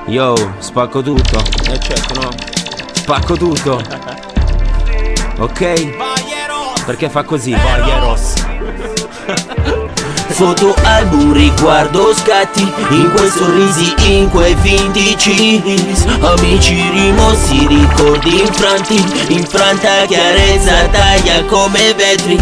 Yo, spacco tutto. Certo, no? Spacco tutto. Ok? Perché fa così? Vaglieros. Foto, album, riguardo, scatti, in quei sorrisi, in quei finti cheese. Amici rimossi, ricordi infranti, infranta chiarezza, taglia come vetri.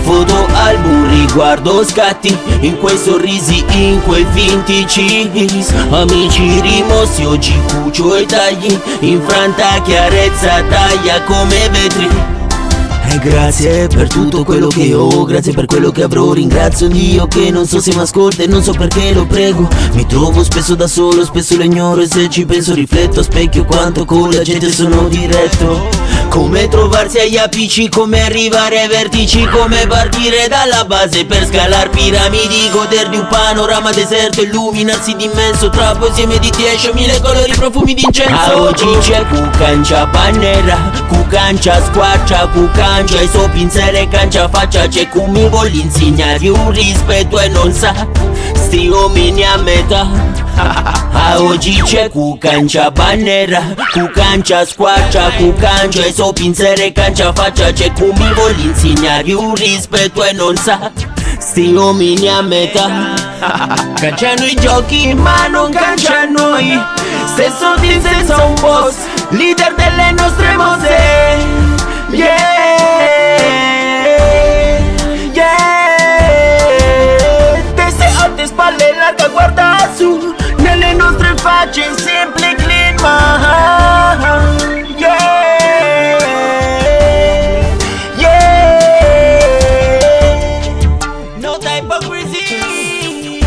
Foto, album, riguardo, scatti, in quei sorrisi, in quei finti cheese. Amici rimossi, oggi cucio e tagli, infranta chiarezza, taglia come vetri. E grazie per tutto quello che ho, grazie per quello che avrò. Ringrazio Dio che non so se mi ascolta e non so perché lo prego. Mi trovo spesso da solo, spesso lo ignoro, e se ci penso rifletto a specchio quanto con la gente sono diretto. Come trovarsi agli apici, come arrivare ai vertici, come partire dalla base per scalar piramidi, goder di un panorama deserto, illuminarsi d'immenso tra poesie, meditation, mille colori, profumi d'incenso. A oggi c'è cucancia pannera, cucancia squarcia, cucancia e so pinzere cancia faccia. C'è cum mi vuol insegnare un rispetto e non sa sti uomini a metà. A oggi c'è cucancia pannera, cucancia squarcia, cucancia e so pinzere cancia faccia. C'è cum mi vuol insegnare un rispetto e non sa sti uomini a metà. Canciano i giochi ma non canciano noi, stesso team senza un boss, leader delle nostre mosse. Yeah, yeah. Teste alte, spalle larga, guarda su, nelle nostre facce sempre clean man. Yeah, yeah. No hypocrisy,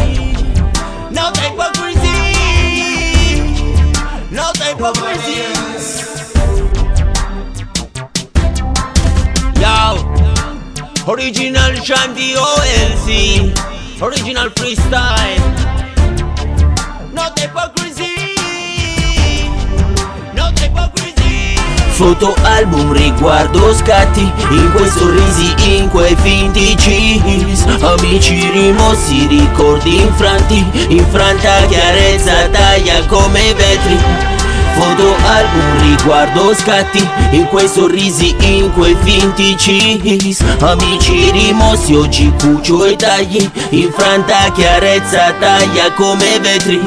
no hypocrisy, no hypocrisy. Original Shandy OLC, original freestyle. Not hypocrisy, not hypocrisy. Foto, album, riguardo, scatti, in quei sorrisi, in quei finti cheese. Amici rimossi, ricordi infranti, infranta chiarezza, taglia come vetri. Foto, album, riguardo, scatti, in quei sorrisi, in quei finti cheese. Amici rimossi, oggi cucio e tagli, infranta chiarezza, taglia come vetri.